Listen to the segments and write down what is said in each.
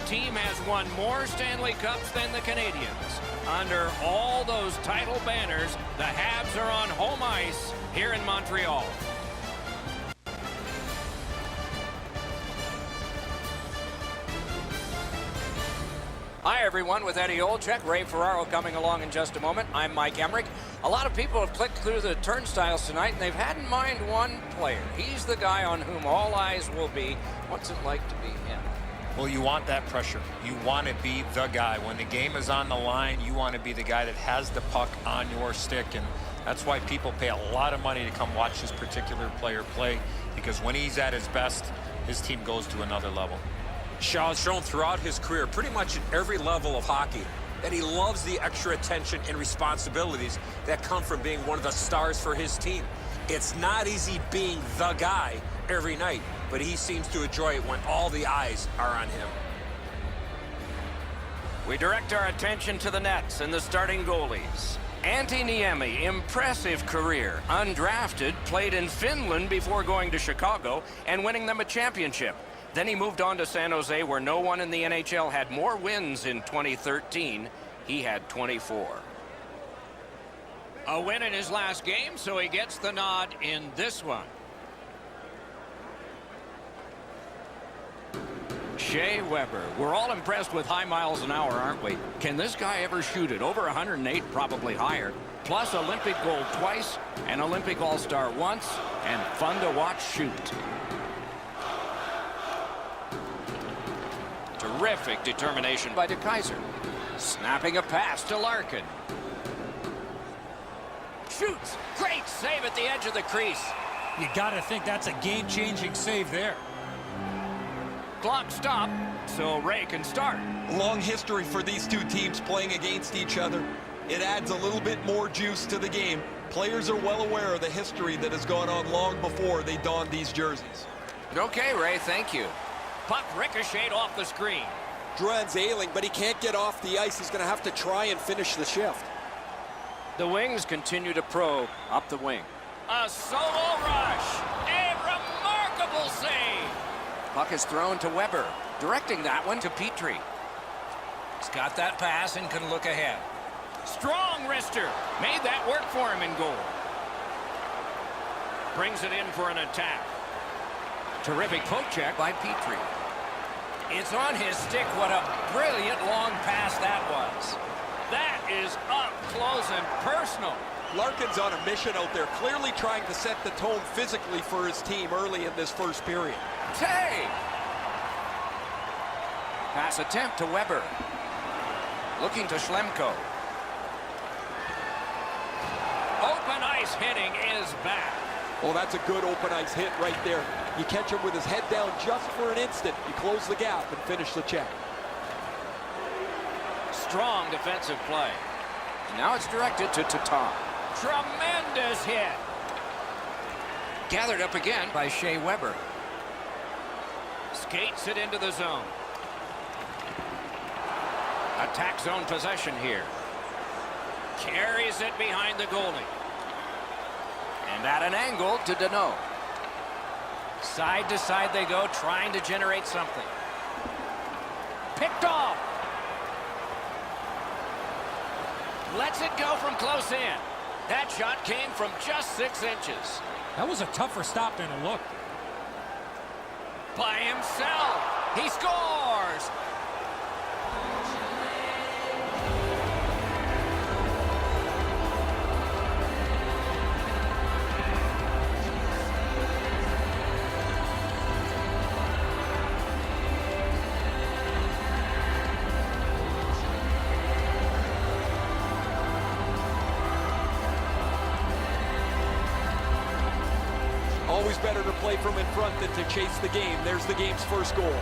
team has won more Stanley Cups than the Canadiens. Under all those title banners, the Habs are on home ice here in Montreal. Hi, everyone. With Eddie Olczyk, Ray Ferraro coming along in just a moment. I'm Mike Emmerich. A lot of people have clicked through the turnstiles tonight, and they've had in mind one player. He's the guy on whom all eyes will be. What's it like to be him? Well, you want that pressure. You want to be the guy. When the game is on the line, you want to be the guy that has the puck on your stick, and that's why people pay a lot of money to come watch this particular player play, because when he's at his best, his team goes to another level. Shaw has shown throughout his career, pretty much at every level of hockey, that he loves the extra attention and responsibilities that come from being one of the stars for his team. It's not easy being the guy every night, but he seems to enjoy it when all the eyes are on him. We direct our attention to the nets and the starting goalies. Antti Niemi, impressive career. Undrafted, played in Finland before going to Chicago and winning them a championship. Then he moved on to San Jose, where no one in the NHL had more wins in 2013. He had 24. A win in his last game, so he gets the nod in this one. Shea Weber. We're all impressed with high miles an hour, aren't we? Can this guy ever shoot it? Over 108, probably higher. Plus Olympic gold twice, an Olympic All-Star once, and fun to watch shoot. Terrific determination by DeKaiser. Snapping a pass to Larkin. Shoots. Great save at the edge of the crease. You got to think that's a game-changing save there. Clock stop, so Ray can start. Long history for these two teams playing against each other. It adds a little bit more juice to the game. Players are well aware of the history that has gone on long before they donned these jerseys. Okay, Ray, thank you. Puck ricocheted off the screen. Drouin's ailing, but he can't get off the ice. He's going to have to try and finish the shift. The Wings continue to probe up the wing. A solo rush. A remarkable save. Puck is thrown to Weber, directing that one to Petrie. He's got that pass and can look ahead. Strong wrister. Made that work for him in goal. Brings it in for an attack. Terrific poke check by Petrie. It's on his stick. What a brilliant long pass that was. That is up close and personal. Larkin's on a mission out there, clearly trying to set the tone physically for his team early in this first period. Tay! Pass attempt to Weber. Looking to Schlemko. Open ice hitting is back. Oh, that's a good open ice hit right there. You catch him with his head down just for an instant. You close the gap and finish the check. Strong defensive play. Now it's directed to Tatar. Tremendous hit. Gathered up again by Shea Weber. Skates it into the zone. Attack zone possession here. Carries it behind the goalie. And at an angle to Danault. Side to side they go, trying to generate something. Picked off. Lets it go from close in. That shot came from just 6 inches. That was a tougher stop than it looked. By himself. He scores. Always better to play from in front than to chase the game. There's the game's first goal.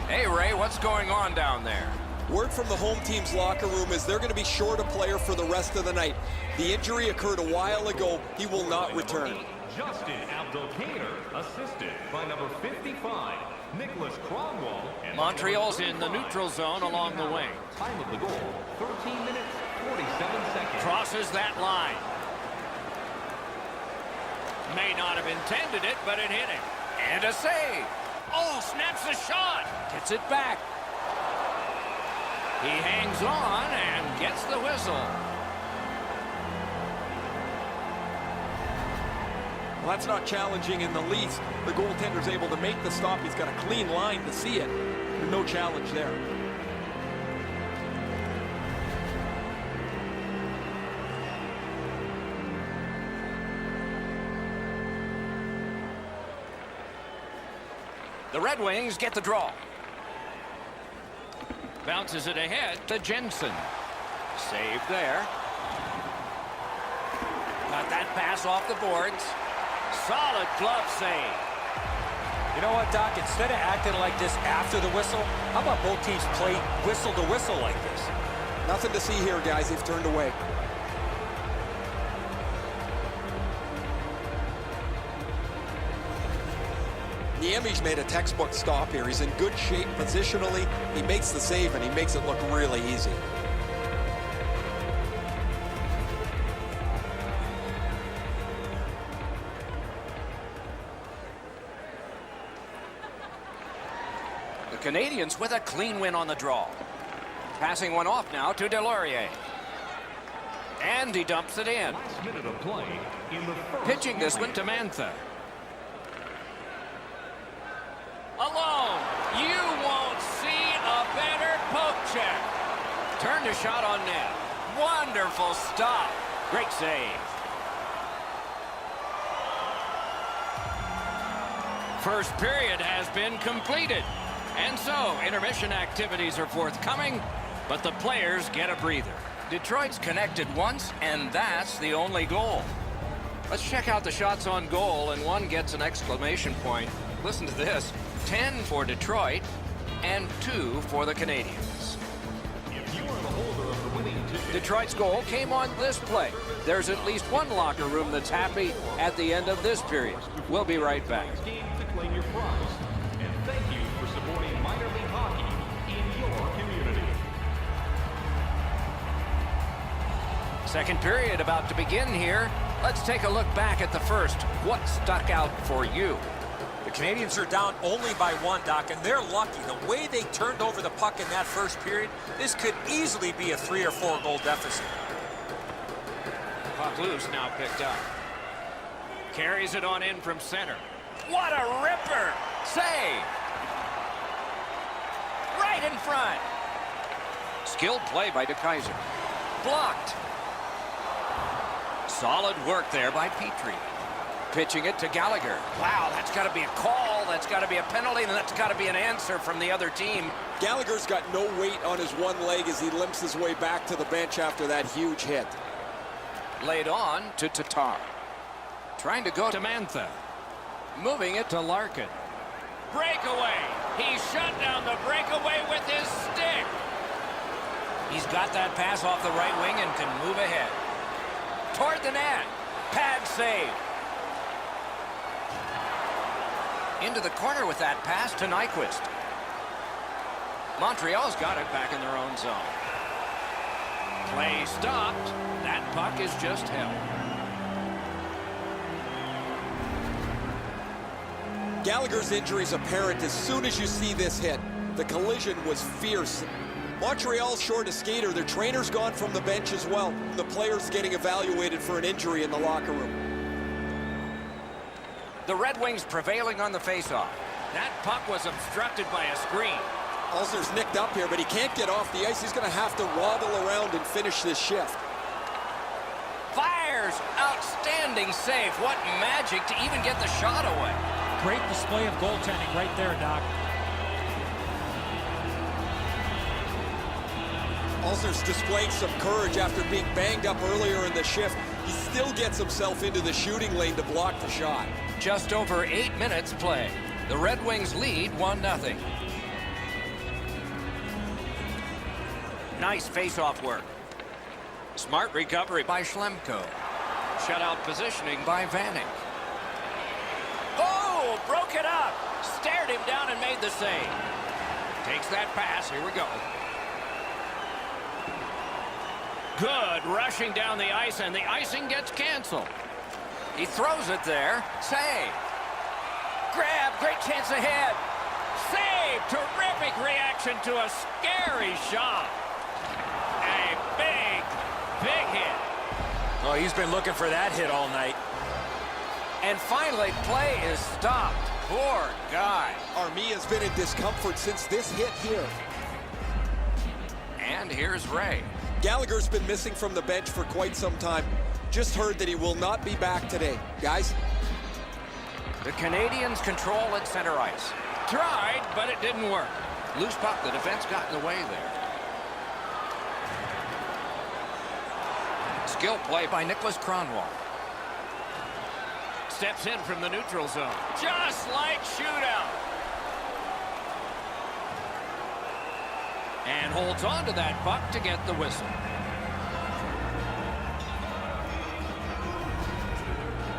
Hey, Ray, what's going on down there? Word from the home team's locker room is they're going to be short a player for the rest of the night. The injury occurred a while ago. He will not return. Justin Abdelkader, assisted by number 55, Nicholas Cromwell. Montreal's in the neutral zone along the wing. Time of the goal, 13 minutes, 47 seconds. Crosses that line. May not have intended it, but it hit him. And a save. Oh, snaps the shot. Gets it back. He hangs on and gets the whistle. Well, that's not challenging in the least. The goaltender's able to make the stop. He's got a clean line to see it. There's no challenge there. The Red Wings get the draw. Bounces it ahead to Jensen. Save there. Got that pass off the boards. Solid glove save. You know what, Doc? Instead of acting like this after the whistle, how about both teams play whistle to whistle like this? Nothing to see here, guys. They've turned away. Niemi's made a textbook stop here. He's in good shape positionally. He makes the save, and he makes it look really easy. The Canadians with a clean win on the draw. Passing one off now to Delorier. And he dumps it in. Last minute of play in the first Pitching this one to Mantha. Alone. You won't see a better poke check. Turned a shot on net. Wonderful stop. Great save. First period has been completed. And so, intermission activities are forthcoming, but the players get a breather. Detroit's connected once, and that's the only goal. Let's check out the shots on goal, and one gets an exclamation point. Listen to this. 10 for Detroit, and 2 for the Canadians. If you are the holder of the winning ticket, Detroit's goal came on this play. There's at least one locker room that's happy at the end of this period. We'll be right back. game to claim your prize. And thank you for supporting minor league hockey in your community. Second period about to begin here. Let's take a look back at the first. What stuck out for you? The Canadians are down only by 1, Doc, and they're lucky. The way they turned over the puck in that first period, this could easily be a 3 or 4 goal deficit. Puck loose, now picked up. Carries it on in from center. What a ripper! Save! Right in front. Skilled play by DeKaiser. Blocked. Solid work there by Petrie. Pitching it to Gallagher. Wow, that's got to be a call, that's got to be a penalty, and that's got to be an answer from the other team. Gallagher's got no weight on his one leg as he limps his way back to the bench after that huge hit. Laid on to Tatar. Trying to go to Mantha. Moving it to Larkin. Breakaway. He shut down the breakaway with his stick. He's got that pass off the right wing and can move ahead. Toward the net. Pad save. Into the corner with that pass to Nyquist. Montreal's got it back in their own zone. Play stopped. That puck is just held. Gallagher's injury is apparent as soon as you see this hit. The collision was fierce. Montreal's short a skater. Their trainer's gone from the bench as well. The player's getting evaluated for an injury in the locker room. The Red Wings prevailing on the faceoff. That puck was obstructed by a screen. Alzner's nicked up here, but he can't get off the ice. He's going to have to waddle around and finish this shift. Fires! Outstanding save. What magic to even get the shot away. Great display of goaltending right there, Doc. Alzner's displaying some courage after being banged up earlier in the shift. He still gets himself into the shooting lane to block the shot. Just over 8 minutes play. The Red Wings lead 1-0. Nice face-off work. Smart recovery by Schlemko. Shutout positioning by Vanek. Oh, broke it up. Stared him down and made the save. Takes that pass. Here we go. Good rushing down the ice, and the icing gets canceled. He throws it there. Save. Grab. Great chance ahead. Save. Terrific reaction to a scary shot. A big hit. Oh, he's been looking for that hit all night. And finally, play is stopped. Poor guy. Armia has been in discomfort since this hit here. And here's Ray. Gallagher's been missing from the bench for quite some time. Just heard that he will not be back today. Guys? The Canadians control at center ice. Tried, but it didn't work. Loose puck. The defense got in the way there. Skill play by Nicholas Kronwall. Steps in from the neutral zone. Just like Showdown. And holds on to that puck to get the whistle.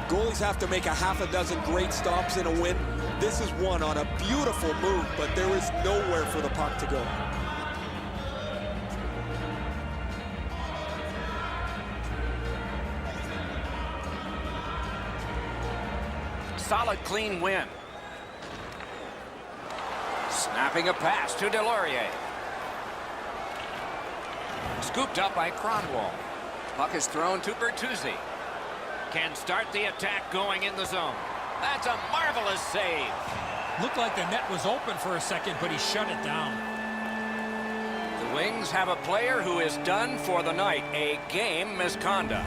Goalies have to make a half a dozen great stops in a win. This is one on a beautiful move, but there is nowhere for the puck to go. Solid, clean win. Snapping a pass to Delorier. Scooped up by Kronwall. Puck is thrown to Bertuzzi. Can start the attack going in the zone. That's a marvelous save. Looked like the net was open for a second, but he shut it down. The Wings have a player who is done for the night. A game misconduct.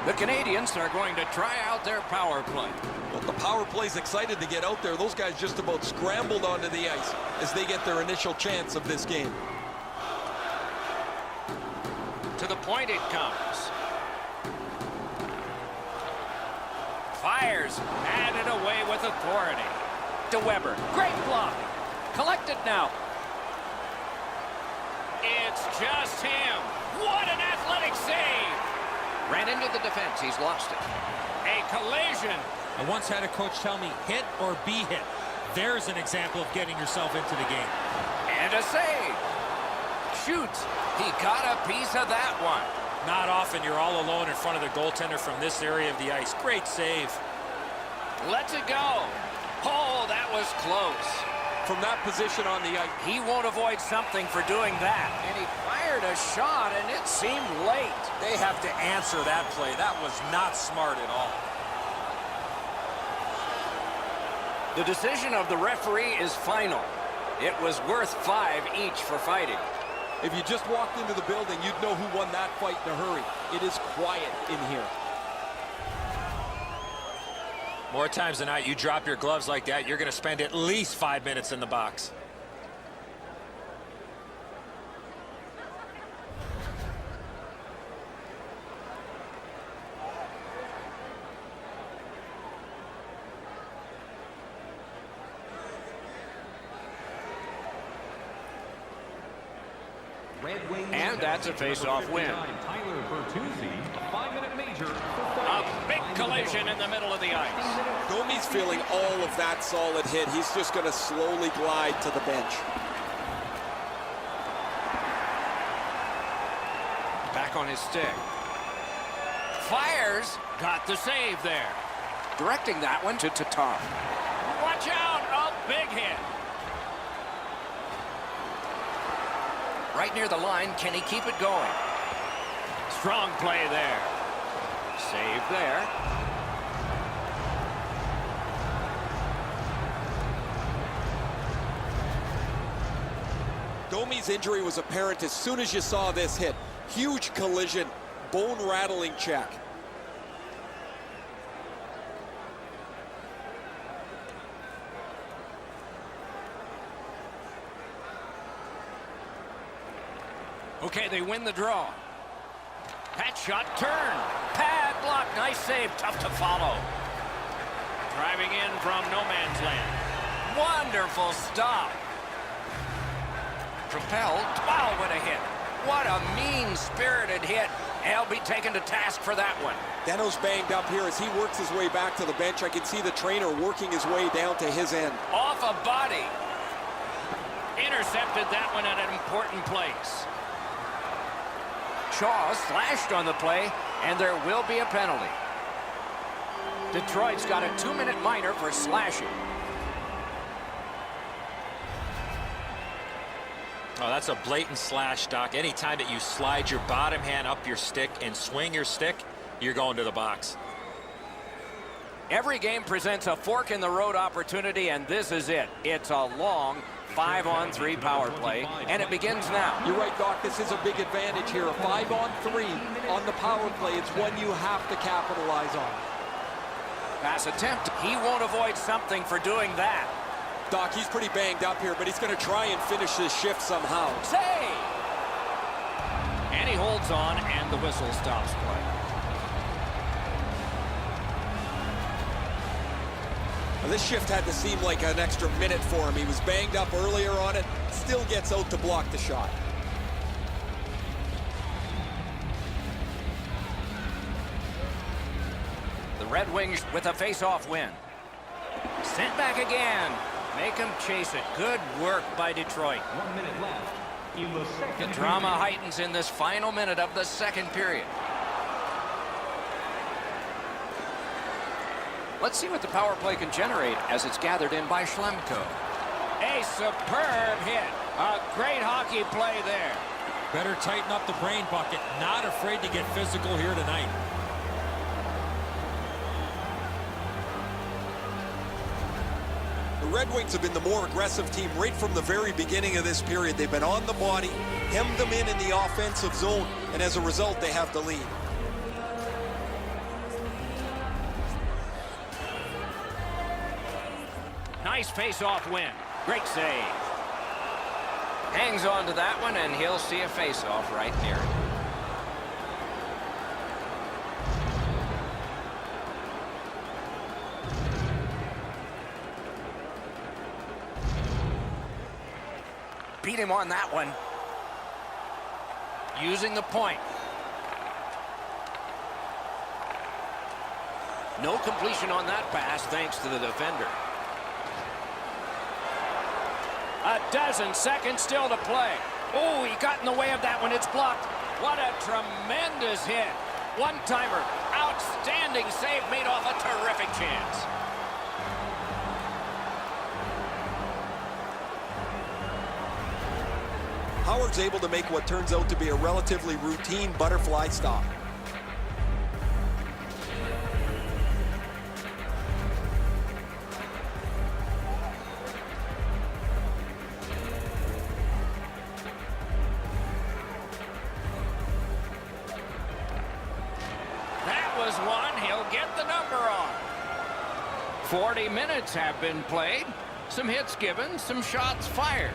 The Canadians are going to try out their power play. Well, the power play's excited to get out there. Those guys just about scrambled onto the ice as they get their initial chance of this game. To the point it comes. Fires. Had it away with authority. To Weber. Great block. Collected now. It's just him. What an athletic save. Ran into the defense. He's lost it. A collision. I once had a coach tell me, hit or be hit. There's an example of getting yourself into the game. And a save. Shoots. He got a piece of that one. Not often you're all alone in front of the goaltender from this area of the ice. Great save. Lets it go. Oh, that was close. From that position on the ice. He won't avoid something for doing that. And he fired a shot, and it seemed late. They have to answer that play. That was not smart at all. The decision of the referee is final. It was worth 5 each for fighting. If you just walked into the building, you'd know who won that fight in a hurry. It is quiet in here. More times than not, you drop your gloves like that, you're going to spend at least 5 minutes in the box. And that's a face-off win. Tyler Bertuzzi, a 5-minute major. A big collision in the middle of the ice. Domi's feeling all of that solid hit. He's just going to slowly glide to the bench. Back on his stick. Fires. Got the save there. Directing that one to Tatar. Watch out. A big hit. Right near the line. Can he keep it going? Strong play there. Save there. Domi's injury was apparent as soon as you saw this hit. Huge collision, bone-rattling check. Okay, they win the draw. That shot turned. Pad block. Nice save. Tough to follow. Driving in from no man's land. Wonderful stop. Propelled. Wow, what a hit. What a mean-spirited hit. He'll be taken to task for that one. Deno's banged up here as he works his way back to the bench. I can see the trainer working his way down to his end. Off a body. Intercepted that one at an important place. Shaw slashed on the play, and there will be a penalty. Detroit's got a 2-minute minor for slashing. Oh, that's a blatant slash, Doc. Anytime that you slide your bottom hand up your stick and swing your stick, you're going to the box. Every game presents a fork-in-the-road opportunity, and this is it. It's a long 5-on-3 power play, and it begins now. You're right, Doc. This is a big advantage here. A 5-on-3 on the power play. It's one you have to capitalize on. Pass attempt. He won't avoid something for doing that. Doc, he's pretty banged up here, but he's going to try and finish this shift somehow. Save! And he holds on, and the whistle stops play. Well, this shift had to seem like an extra minute for him. He was banged up earlier on it, still gets out to block the shot. The Red Wings with a face-off win. Sent back again. Make him chase it. Good work by Detroit. 1 minute left in the second. The drama heightens in this final minute of the second period. Let's see what the power play can generate as it's gathered in by Schlemko. A superb hit. A great hockey play there. Better tighten up the brain bucket. Not afraid to get physical here tonight. The Red Wings have been the more aggressive team right from the very beginning of this period. They've been on the body, hemmed them in the offensive zone, and as a result, they have the lead. Nice face-off win. Great save. Hangs on to that one, and he'll see a face-off right near it. Beat him on that one. Using the point. No completion on that pass thanks to the defender. A dozen seconds still to play. Oh, he got in the way of that one. It's blocked. What a tremendous hit. One-timer. Outstanding save made off a terrific chance. Howard's able to make what turns out to be a relatively routine butterfly stop. That was one. He'll get the number on. 40 minutes have been played. Some hits given, some shots fired.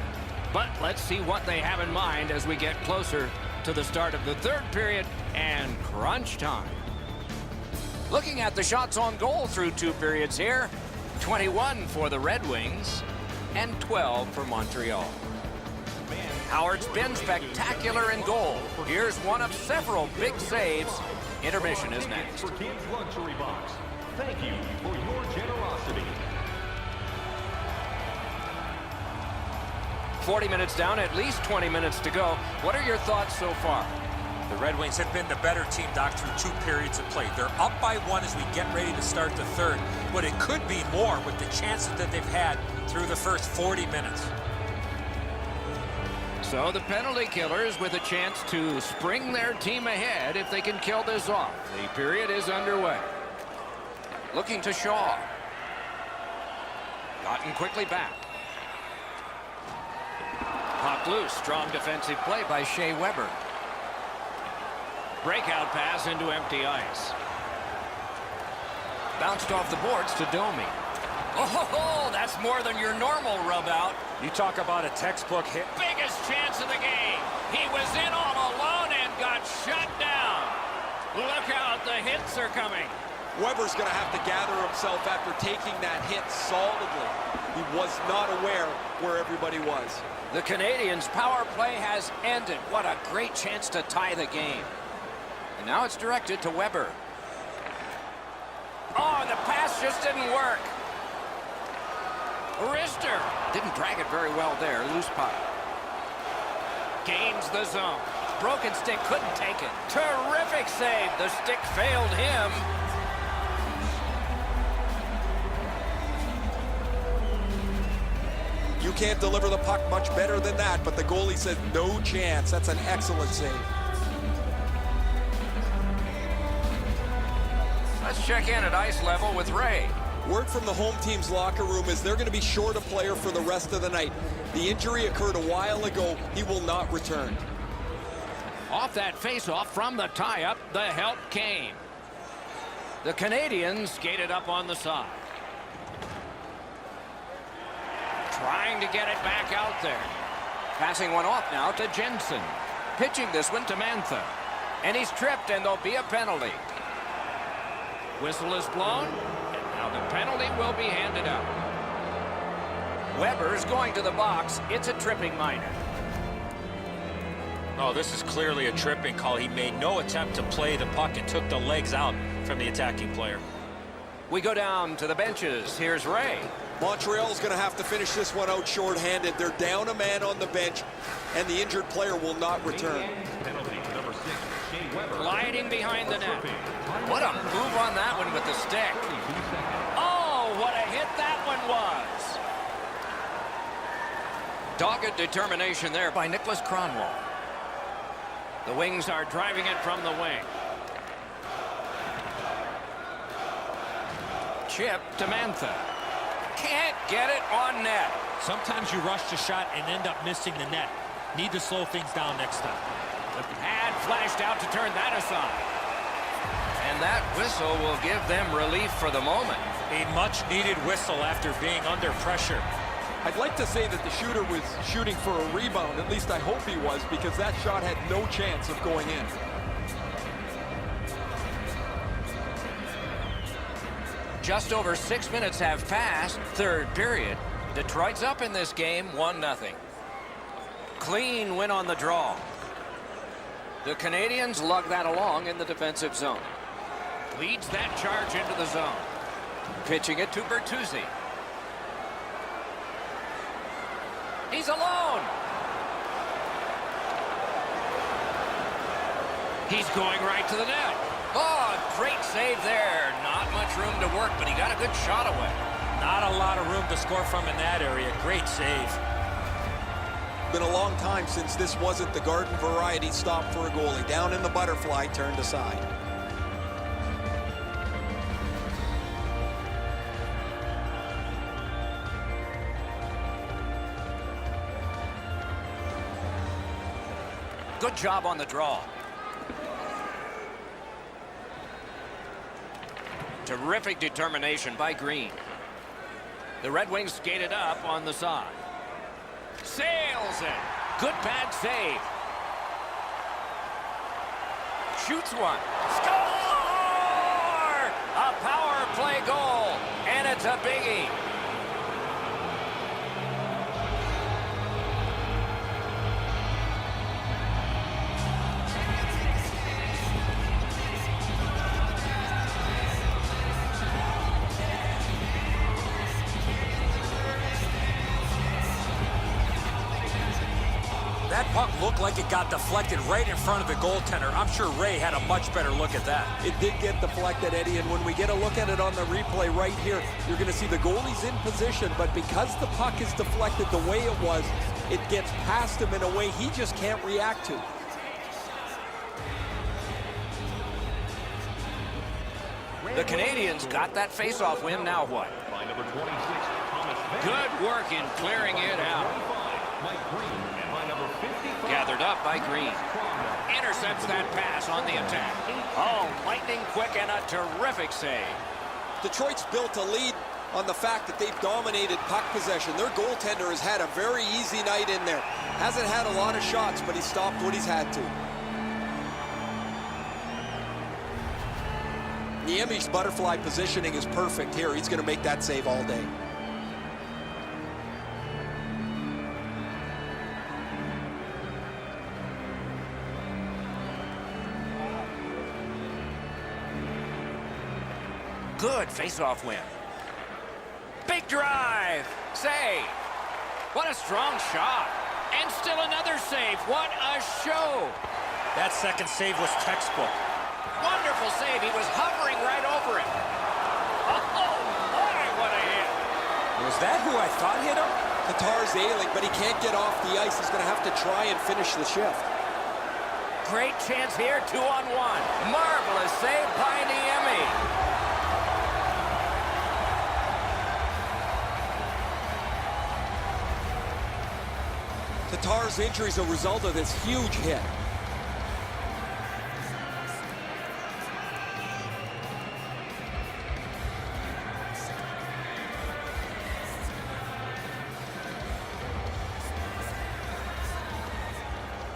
But let's see what they have in mind as we get closer to the start of the third period and crunch time. Looking at the shots on goal through 2 periods here, 21 for the Red Wings and 12 for Montreal. Howard's been spectacular in goal. Here's one of several big saves. Intermission is next. For King's Luxury Box, thank you for your generosity. 40 minutes down, at least 20 minutes to go. What are your thoughts so far? The Red Wings have been the better team, Doc, through 2 periods of play. They're up by 1 as we get ready to start the third, but it could be more with the chances that they've had through the first 40 minutes. So the penalty killers with a chance to spring their team ahead if they can kill this off. The period is underway. Looking to Shaw. Gotten quickly back. Puck loose. Strong defensive play by Shea Weber. Breakout pass into empty ice. Bounced off the boards to Domi. Oh, that's more than your normal rub out. You talk about a textbook hit. Biggest chance of the game. He was in all alone and got shut down. Look out, the hits are coming. Weber's going to have to gather himself after taking that hit solidly. He was not aware where everybody was. The Canadiens' power play has ended. What a great chance to tie the game. And now it's directed to Weber. Oh, the pass just didn't work. Rister didn't drag it very well there. Loose puck. Gains the zone. Broken stick, couldn't take it. Terrific save. The stick failed him. You can't deliver the puck much better than that, but the goalie said no chance. That's an excellent save. Let's check in at ice level with Ray. Word from the home team's locker room is they're going to be short a player for the rest of the night. The injury occurred a while ago. He will not return. Off that face-off from the tie-up, the help came. The Canadians skated up on the side. Trying to get it back out there. Passing one off now to Jensen. Pitching this one to Mantha. And he's tripped, and there'll be a penalty. Whistle is blown, and now the penalty will be handed out. Weber's going to the box. It's a tripping minor. Oh, this is clearly a tripping call. He made no attempt to play the puck and took the legs out from the attacking player. We go down to the benches. Here's Ray. Montreal's going to have to finish this one out shorthanded. They're down a man on the bench, and the injured player will not return. Penalty number 6, Shea Weber. Gliding behind the net. What a move on that one with the stick. Oh, what a hit that one was. Dogged determination there by Nicholas Kronwall. The Wings are driving it from the wing. Chip to Mantha. Can't get it on net. Sometimes you rush the shot and end up missing the net. Need to slow things down next time. The pad flashed out to turn that aside. And that whistle will give them relief for the moment. A much-needed whistle after being under pressure. I'd like to say that the shooter was shooting for a rebound. At least I hope he was, because that shot had no chance of going in. Just over 6 minutes have passed. Third period. Detroit's up in this game, 1-0. Clean win on the draw. The Canadians lug that along in the defensive zone. Leads that charge into the zone. Pitching it to Bertuzzi. He's alone. He's going right to the net. Oh, great save there. Not much room to work, but he got a good shot away. Not a lot of room to score from in that area. Great save. Been a long time since this wasn't the garden variety stop for a goalie. Down in the butterfly, turned aside. Good job on the draw. Terrific determination by Green. The Red Wings skated up on the side. Sails it. Good pad save. Shoots one. Score! A power play goal. And it's a biggie. That puck looked like it got deflected right in front of the goaltender. I'm sure Ray had a much better look at that. It did get deflected, Eddie, and when we get a look at it on the replay right here, you're going to see the goalie's in position, but because the puck is deflected the way it was, it gets past him in a way he just can't react to. The Canadians got that face-off win. Now what? By number 26, Thomas Vanek. Good work in clearing it out. 25, Mike Green. And by number 55, Gathered up by Green. Cromwell. Intercepts that pass on the attack. Oh, lightning quick and a terrific save. Detroit's built a lead on the fact that they've dominated puck possession. Their goaltender has had a very easy night in there. Hasn't had a lot of shots, but he stopped what he's had to. Niemi's butterfly positioning is perfect here. He's going to make that save all day. good face-off win. Big drive. Save. What a strong shot. And still another save. What a show. That second save was textbook. Wonderful save. He was hovering right over it. Oh, boy, what a hit. Was that who I thought hit him? Tatar's ailing, but he can't get off the ice. He's going to have to try and finish the shift. Great chance here, 2-on-1. Marvelous save by Niemi. Tatar's injury is a result of this huge hit.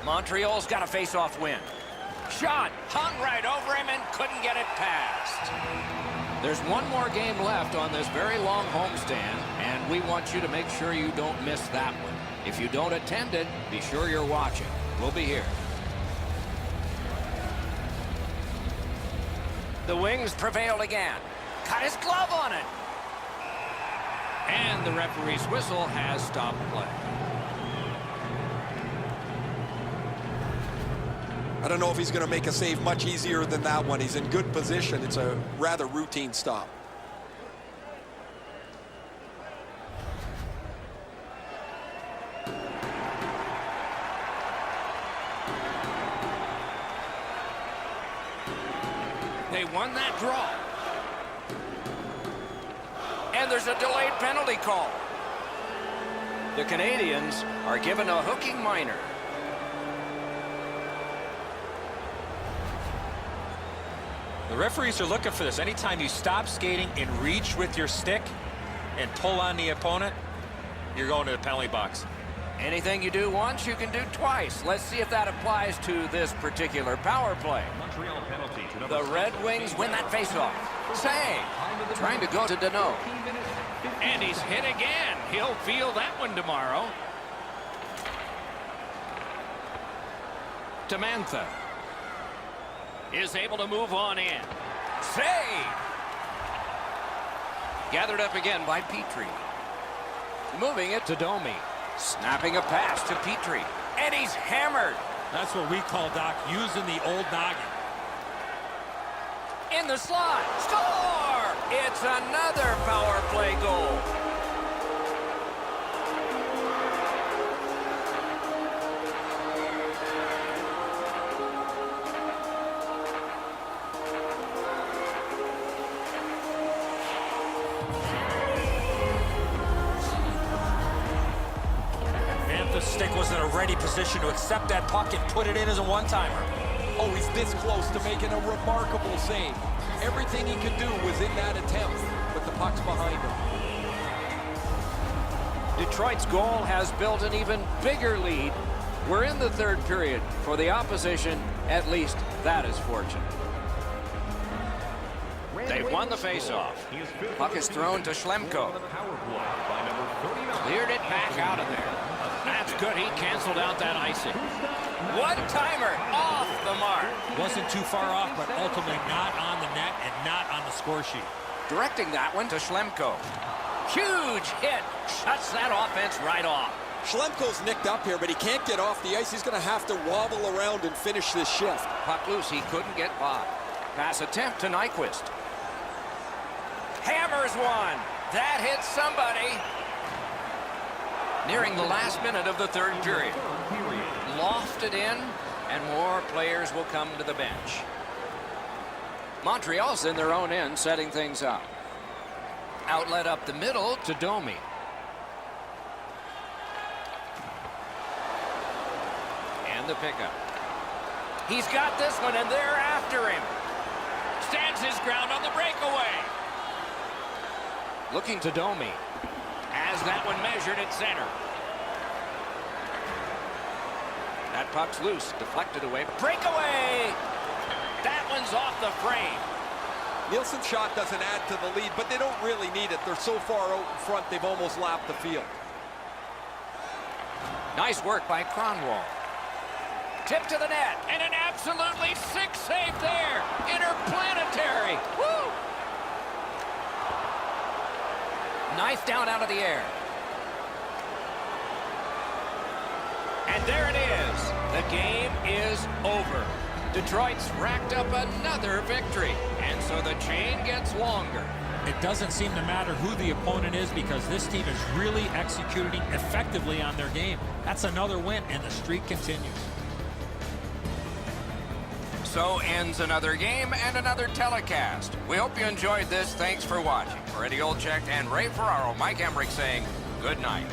Montreal's got a face-off win. Shot hung right over him and couldn't get it past. There's one more game left on this very long homestand, and we want you to make sure you don't miss that one. If you don't attend it, be sure you're watching. We'll be here. The Wings prevailed again. Got his glove on it. And the referee's whistle has stopped play. I don't know if he's going to make a save much easier than that one. He's in good position. It's a rather routine stop. They won that draw. And there's a delayed penalty call. The Canadians are given a hooking minor. The referees are looking for this. Anytime you stop skating and reach with your stick and pull on the opponent, you're going to the penalty box. Anything you do once, you can do twice. Let's see if that applies to this particular power play. Montreal penalty to number The Red Wings win that faceoff. Sang, trying to go to Danault. And he's hit again. He'll feel that one tomorrow. Tamantha is able to move on in. Save! Gathered up again by Petrie. Moving it to Domi. Snapping a pass to Petrie. And he's hammered. That's what we call, Doc, using the old noggin. In the slot. Score! It's another power play goal. Stick was in a ready position to accept that puck and put it in as a one-timer. Oh, he's this close to making a remarkable save. Everything he could do was in that attempt, but the puck's behind him. Detroit's goal has built an even bigger lead. We're in the third period. For the opposition, at least that is fortunate. They've won the faceoff. Puck is thrown to Schlemko. Cleared it back out of there. That's good. He canceled out that icing. One-timer off the mark. Wasn't too far off, but ultimately not on the net and not on the score sheet. Directing that one to Schlemko. Huge hit. Shuts that offense right off. Schlemko's nicked up here, but he can't get off the ice. He's going to have to wobble around and finish this shift. Puck loose. He couldn't get by. Pass attempt to Nyquist. Hammers one. That hits somebody. Nearing the last minute of the third period. Lofted in, and more players will come to the bench. Montreal's in their own end, setting things up. Outlet up the middle to Domi. And the pickup. He's got this one, and they're after him. Stands his ground on the breakaway. Looking to Domi. Has that one measured at center. That puck's loose, deflected away. Breakaway! That one's off the frame. Nielsen's shot doesn't add to the lead, but they don't really need it. They're so far out in front, they've almost lapped the field. Nice work by Kronwall. Tip to the net, and an absolutely sick save there. Interplanetary. Woo! Knife down out of the air. And there it is. The game is over. Detroit's racked up another victory, and so the chain gets longer. It doesn't seem to matter who the opponent is because this team is really executing effectively on their game. That's another win, and the streak continues. So ends another game and another telecast. We hope you enjoyed this. Thanks for watching. For Eddie Olczyk and Ray Ferraro, Mike Emmerich saying good night.